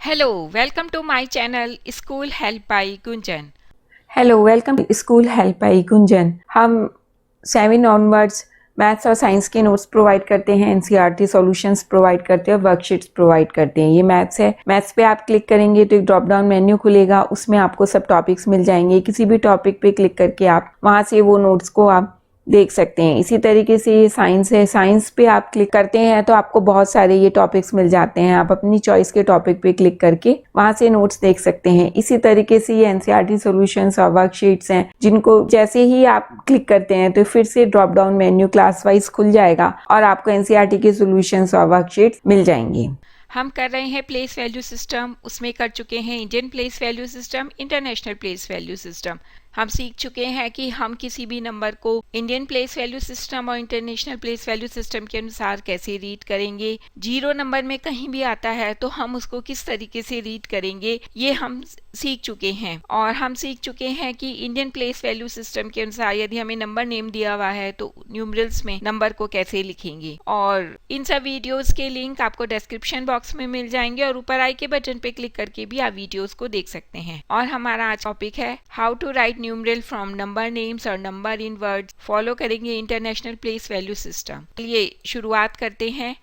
Hello, welcome to my channel School Help by Gunjan. Hello welcome school help by Gunjan. हम 7 onwards maths और science के notes provide करते हैं, NCERT solutions provide करते हैं, worksheets provide करते हैं। ये मैथ्स है। मैथ्स पे आप क्लिक करेंगे तो एक ड्रॉप डाउन मेन्यू खुलेगा, उसमें आपको सब टॉपिक्स मिल जाएंगे। किसी भी टॉपिक पे क्लिक करके आप वहाँ से वो नोट्स को आप देख सकते हैं। इसी तरीके से ये साइंस है। साइंस पे आप क्लिक करते हैं तो आपको बहुत सारे ये टॉपिक्स मिल जाते हैं। आप अपनी चॉइस के टॉपिक पे क्लिक करके वहां से नोट्स देख सकते हैं। इसी तरीके से ये एनसीईआरटी सॉल्यूशंस और वर्कशीट्स हैं, जिनको जैसे ही आप क्लिक करते हैं तो फिर से drop down menu class wise खुल जाएगा और आपको एनसीईआरटी के सॉल्यूशंस और वर्कशीट्स मिल जाएंगे। हम कर रहे हैं प्लेस वैल्यू सिस्टम, उसमें कर चुके हैं Indian place value system, international place value system. हम सीख चुके हैं कि हम किसी भी नंबर को इंडियन प्लेस वैल्यू सिस्टम और इंटरनेशनल प्लेस वैल्यू सिस्टम के अनुसार कैसे रीड करेंगे। जीरो नंबर में कहीं भी आता है तो हम उसको किस तरीके से रीड करेंगे, ये हम सीख चुके हैं। और हम सीख चुके हैं कि इंडियन प्लेस वैल्यू सिस्टम के अनुसार यदि हमें नंबर नेम दिया हुआ है तो न्यूमरल्स में नंबर को कैसे लिखेंगे। और इन सब वीडियोस के लिंक आपको डिस्क्रिप्शन बॉक्स में मिल जाएंगे और ऊपर आई के बटन पे क्लिक करके भी आप वीडियोस को देख सकते हैं। और हमारा आज टॉपिक है how to write numeral from number names और नंबर इन वर्ड्स। फॉलो करेंगे इंटरनेशनल प्लेस वैल्यू सिस्टम। चलिए शुरुआत करते हैं।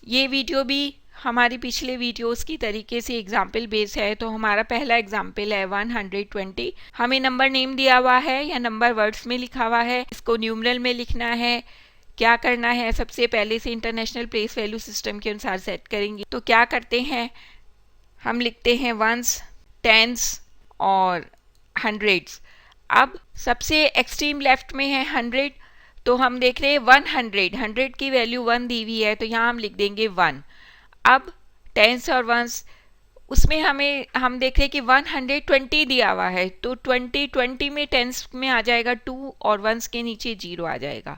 ये वीडियो भी हमारी पिछले वीडियोस की तरीके से एग्जाम्पल बेस है। तो हमारा पहला एग्जाम्पल है 120। हमें नंबर नेम दिया हुआ है या नंबर वर्ड्स में लिखा हुआ है, इसको न्यूमरल में लिखना है। क्या करना है, सबसे पहले से इंटरनेशनल प्लेस वैल्यू सिस्टम के अनुसार सेट करेंगे। तो क्या करते हैं, हम लिखते हैं वंस, टेंस और हंड्रेड्स। अब सबसे एक्सट्रीम लेफ्ट में है 100, तो हम देख रहे हैं 100 की वैल्यू 1 दी हुई है, तो यहाँ हम लिख देंगे 1। अब टेंस और वंस, उसमें हम देख रहे हैं कि 120 दिया हुआ है, तो 20 में टेंस में आ जाएगा 2 और वंस के नीचे 0 आ जाएगा।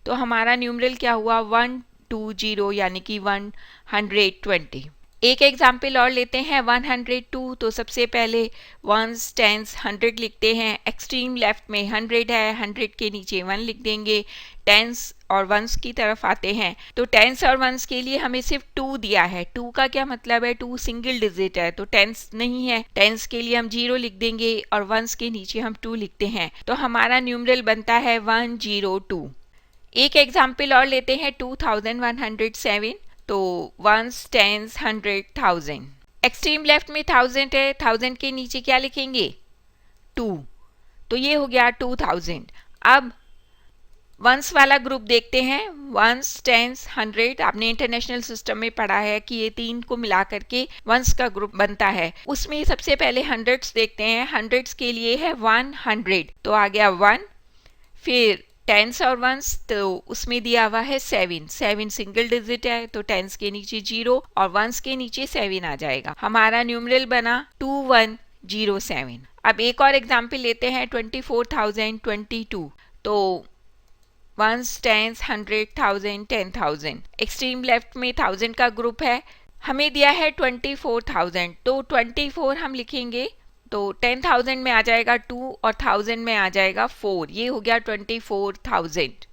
तो हमारा न्यूमरल क्या हुआ 120, यानी कि 120। एक एग्जाम्पल और लेते हैं 102। तो सबसे पहले वंस, टेंस, 100 लिखते हैं। एक्सट्रीम लेफ्ट में 100 है, 100 के नीचे 1 लिख देंगे। टेंस और वंस की तरफ आते हैं, तो टेंस और वंस के लिए हमें सिर्फ 2 दिया है। 2 का क्या मतलब है, 2 सिंगल डिजिट है, तो टेंस नहीं है। टेंस के लिए हम 0 लिख देंगे और वंस के नीचे हम 2 लिखते हैं। तो हमारा न्यूमरल बनता है 102। एक एग्जाम्पल और लेते हैं 2107। तो वंस, टेंस, 100, 1000। एक्सट्रीम लेफ्ट में 1000 है, 1000 के नीचे क्या लिखेंगे 2, तो ये हो गया 2000। अब वंस वाला ग्रुप देखते हैं, वंस, टेंस, 100। आपने इंटरनेशनल सिस्टम में पढ़ा है कि ये 3 को मिला करके वंस का ग्रुप बनता है। उसमें सबसे पहले हंड्रेड्स देखते हैं। हंड्रेड्स के लिए है 100, तो आ गया 1। फिर टेंस और वंस, तो उसमें दिया हुआ है 7। 7 सिंगल डिजिट है, तो टेंस के नीचे 0 और वंस के नीचे 7 आ जाएगा। हमारा न्यूमरल बना 2107। अब एक और एग्जाम्पल लेते हैं 24022। तो वंस, टेंस, 100, 1000, 10,000। एक्सट्रीम लेफ्ट में 1000 का ग्रुप है, हमें दिया है 24,000, तो 24 हम लिखेंगे, तो 10,000 में आ जाएगा 2 और 1000 में आ जाएगा 4, ये हो गया 24,000।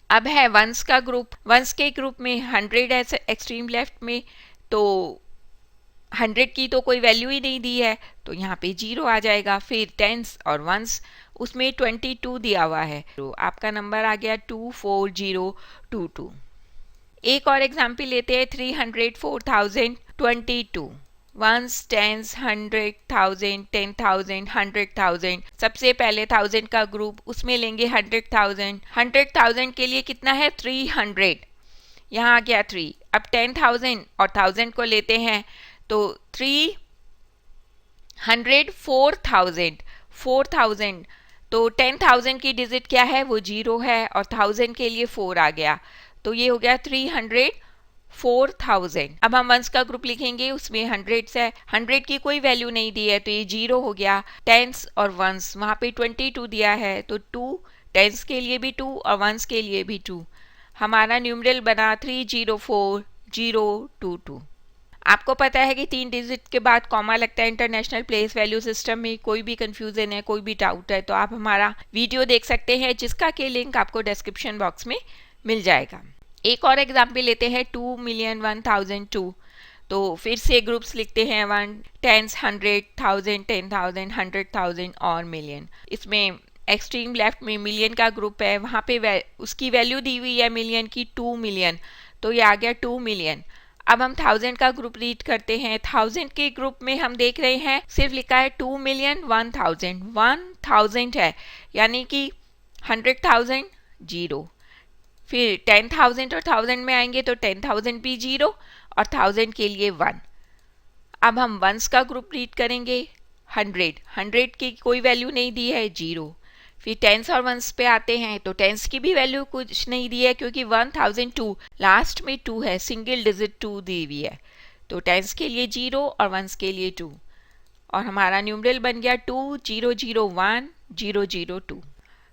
अब है वंस का ग्रुप। वंस के ग्रुप में 100 है एक्सट्रीम लेफ्ट में, तो 100 की तो कोई वैल्यू ही नहीं दी है, तो यहाँ पे 0 आ जाएगा। फिर टेंस और वंस, उसमें 22 दिया हुआ है, तो आपका नंबर आ गया 24022। एक और एग्जाम्पल लेते हैं 304,022। Ones, tens, 100, 1000, 10,000, 100,000। सबसे पहले 1000 का ग्रुप, उसमें लेंगे 100,000। 100,000 के लिए कितना है 300, यहाँ आ गया 3। अब 10,000 और 1000 को लेते हैं, तो 300 4,000। तो 10,000 की डिजिट क्या है, वो 0 है और 1000 के लिए 4 आ गया, तो ये हो गया 304,000। अब हम वंस का ग्रुप लिखेंगे, उसमें 100 है, 100 की कोई वैल्यू नहीं दी है, तो ये 0 हो गया। टेंस और वंस, वहाँ पे 22 दिया है, तो 2, टेंस के लिए भी 2 और वंस के लिए भी 2। हमारा न्यूमरल बना 304,022। आपको पता है कि 3 डिजिट के बाद कॉमा लगता है इंटरनेशनल प्लेस वैल्यू सिस्टम में। कोई भी कंफ्यूजन है, कोई भी डाउट है, तो आप हमारा वीडियो देख सकते हैं, जिसका कि लिंक आपको डिस्क्रिप्शन बॉक्स में मिल जाएगा। एक और एग्जाम्पल लेते हैं 2,001,002। तो फिर से ग्रुप्स लिखते हैं 1, 10, 100, 1000, 10,000, 100,000 और मिलियन। इसमें एक्सट्रीम लेफ्ट में मिलियन का ग्रुप है, वहाँ पे उसकी वैल्यू दी हुई है मिलियन की 2 मिलियन, तो ये आ गया 2 मिलियन। अब हम 1000 का ग्रुप रीड करते हैं। 1000 के ग्रुप में हम देख रहे हैं सिर्फ लिखा है 2 मिलियन 1000, 1000 है, यानी कि 100,000 जीरो। फिर 10,000 और 1000 में आएंगे तो 10,000 भी जीरो और 1000 के लिए 1। अब हम वंस का ग्रुप रीड करेंगे। 100 की कोई वैल्यू नहीं दी है, जीरो। फिर टेंस और वंस पे आते हैं तो टेंस की भी वैल्यू कुछ नहीं दी है क्योंकि 1002 लास्ट में 2 है, सिंगल डिजिट 2 दी हुई है, तो टेंस के लिए जीरो और वंस के लिए 2, और हमारा न्यूमरल बन गया 2001,002।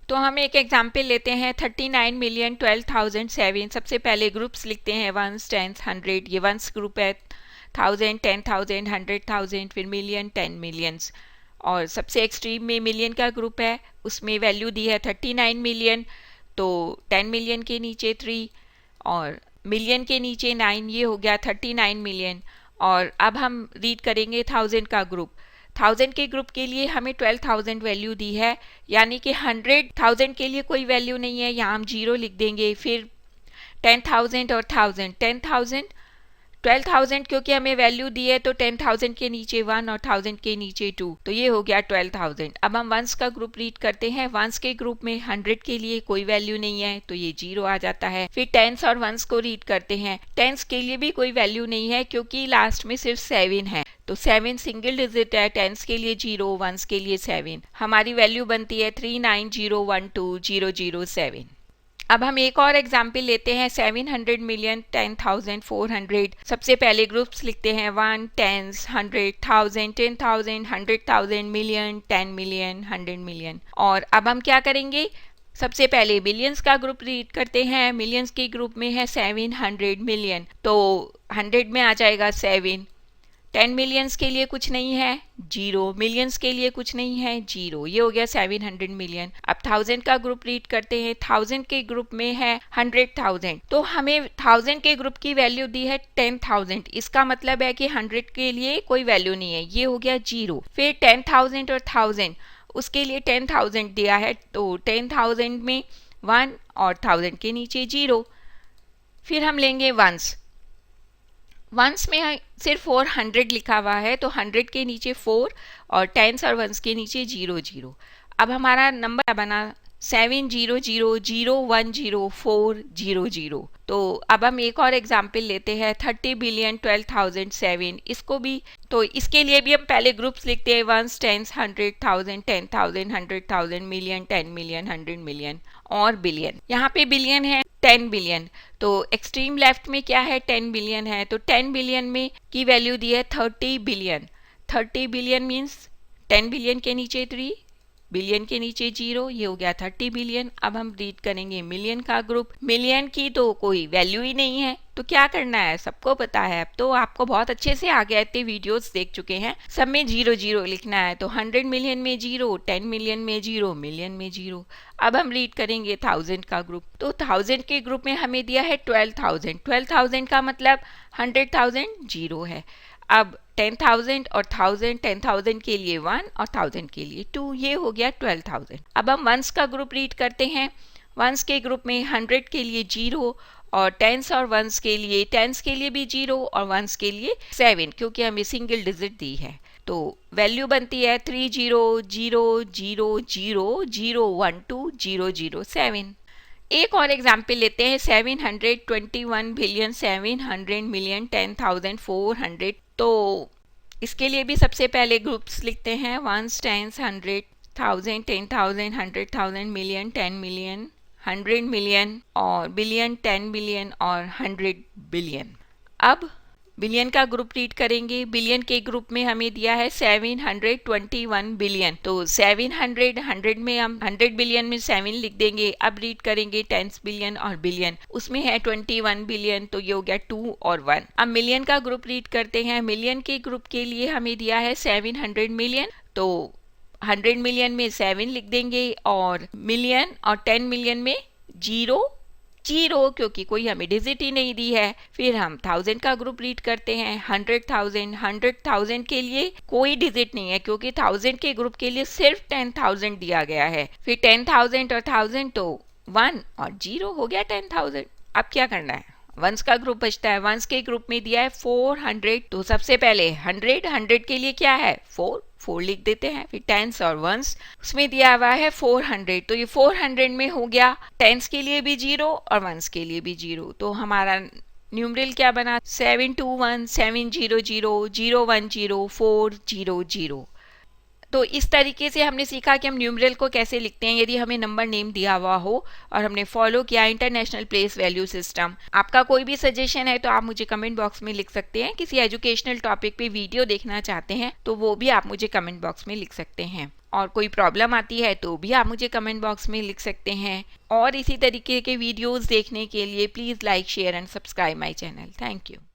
तो हम एक एग्जाम्पल लेते हैं 39,12,007। सबसे पहले ग्रुप्स लिखते हैं वंस, टेंस, 100, ये वंस ग्रुप है, 1000, 10,000, 100,000, फिर मिलियन, 10 मिलियंस। और सबसे एक्सट्रीम में मिलियन का ग्रुप है, उसमें वैल्यू दी है 39 मिलियन, तो 10 मिलियन के नीचे 3 और मिलियन के नीचे 9, ये हो गया 39 मिलियन। और अब हम रीड करेंगे 1000 का ग्रुप। 1000 के ग्रुप के लिए हमें 12,000 वैल्यू दी है, यानी कि 100,000 के लिए कोई वैल्यू नहीं है, यहाँ हम जीरो लिख देंगे। फिर 10,000 और 1000, 10,000, 12,000 क्योंकि हमें वैल्यू दी है तो 10,000 के नीचे 1 और 1000 के नीचे 2, तो ये हो गया 12,000। अब हम वंस का ग्रुप रीड करते हैं। वंस के ग्रुप में 100 के लिए कोई वैल्यू नहीं है तो ये जीरो आ जाता है। फिर टेंस और वंस को रीड करते हैं। टेंस के लिए भी कोई वैल्यू नहीं है क्योंकि लास्ट में सिर्फ 7 है, तो 7 सिंगल डिजिट है। टेंस के लिए जीरो, वंस के लिए 7। हमारी वैल्यू बनती है 39,012,007। अब हम एक और एग्जाम्पल लेते हैं 700,10,400। सबसे पहले ग्रुप्स लिखते हैं 1, 10, 100,000, 10,000, 100,000, मिलियन, 10 मिलियन, 100 मिलियन। और अब हम क्या करेंगे, सबसे पहले मिलियंस का ग्रुप रीड करते हैं। मिलियंस के ग्रुप में है 700 मिलियन, तो 100 में आ जाएगा 7। 10 मिलियंस के लिए कुछ नहीं है, जीरो। मिलियंस के लिए कुछ नहीं है, जीरो। ये हो गया 700 मिलियन। अब 1000 का ग्रुप रीड करते हैं। 1000 के ग्रुप में है 100,000, तो हमें 1000 के ग्रुप की वैल्यू दी है 10,000, इसका मतलब है कि 100 के लिए कोई वैल्यू नहीं है, ये हो गया जीरो। फिर 10,000 और 1000, उसके लिए 10,000 दिया है, तो 10,000 में 1 और 1000 के नीचे जीरो। फिर हम लेंगे वंस। वंस में सिर्फ 400 लिखा हुआ है, तो 100 के नीचे 4 और टेंस और वंस के नीचे 0 0। अब हमारा नंबर बना 700,010400। तो अब हम एक और एग्जाम्पल लेते हैं 30,12,007। इसको भी, तो इसके लिए भी हम पहले ग्रुप्स लिखते हैं ones, tens, 100,000, 10,000, 100,000, million, 10 million, 100 million और बिलियन। यहाँ पे बिलियन है 10 बिलियन, तो एक्सट्रीम लेफ्ट में क्या है, 10 बिलियन है, तो 10 बिलियन में की वैल्यू दी है 30 बिलियन। 30 बिलियन मीन्स 10 बिलियन के नीचे 3, बिलियन के नीचे 0, ये हो गया 30 बिलियन। अब हम रीड करेंगे मिलियन का ग्रुप। मिलियन की तो कोई वैल्यू ही नहीं है, तो क्या करना है, सबको पता है। अब तो आपको बहुत अच्छे से आ गया, इतने वीडियोस देख चुके हैं, सब में 0 0 लिखना है। तो 100 मिलियन में 0, 10 मिलियन में 0, मिलियन में 0। अब हम रीड करेंगे 1000 का ग्रुप। तो 1000 के ग्रुप में हमें दिया है 12,000। 12,000 का मतलब 100,000 0 है। अब 10,000 और 1000, 10,000 के लिए 1 और 1000 के लिए 2, ये हो गया 12,000। अब हम वंस का ग्रुप रीड करते हैं। वंस के ग्रुप में 100 के लिए 0 और टेंस और वंस के लिए, टेंस के लिए भी 0 और वंस के लिए 7, क्योंकि हमें सिंगल डिजिट दी है। तो वैल्यू बनती है 30,000,012,007। एक और एग्जाम्पल लेते हैं 721,700,000,10,400। तो इसके लिए भी सबसे पहले ग्रुप्स लिखते हैं ones, tens, 100,000, 10,000, 100,000, million, 10 million, 100 million और बिलियन, 10 बिलियन और 100 बिलियन। अब बिलियन का ग्रुप रीड करेंगे। बिलियन के ग्रुप में हमें दिया है 721 बिलियन, तो 700, 100 में हम 100 बिलियन में 7 लिख देंगे। अब रीड करेंगे 10 बिलियन और बिलियन, उसमें है 21 बिलियन, तो ये हो गया 2 और 1। अब मिलियन का ग्रुप रीड करते हैं। मिलियन के ग्रुप के लिए हमें दिया है 700 मिलियन, तो 100 मिलियन में 7 लिख देंगे और मिलियन और 10 मिलियन में 0 0 क्योंकि कोई हमें डिजिट ही नहीं दी है। फिर हम 1000 का ग्रुप रीड करते हैं, 100,000 के लिए कोई डिजिट नहीं है क्योंकि 1000 के ग्रुप के लिए सिर्फ 10,000 दिया गया है। फिर 10,000 और 1000 तो 1 और 0 हो गया 10,000। अब क्या करना है, वंस का ग्रुप बचता है। वंस के ग्रुप में दिया है 400, तो सबसे पहले 100 के लिए क्या है 4 लिख देते हैं। फिर टेंस और वंस उसमें दिया हुआ है 400, तो ये 400 में हो गया। टेंस के लिए भी 0 और वंस के लिए भी 0, तो हमारा न्यूमरल क्या बना 721 700 010 400। तो इस तरीके से हमने सीखा कि हम न्यूमरल को कैसे लिखते हैं यदि हमें नंबर नेम दिया हुआ हो और हमने फॉलो किया इंटरनेशनल प्लेस वैल्यू सिस्टम। आपका कोई भी सजेशन है तो आप मुझे कमेंट बॉक्स में लिख सकते हैं। किसी एजुकेशनल टॉपिक पे वीडियो देखना चाहते हैं तो वो भी आप मुझे कमेंट बॉक्स में लिख सकते हैं। और कोई प्रॉब्लम आती है तो भी आप मुझे कमेंट बॉक्स में लिख सकते हैं। और इसी तरीके के वीडियोस देखने के लिए please like share and subscribe my channel. Thank you.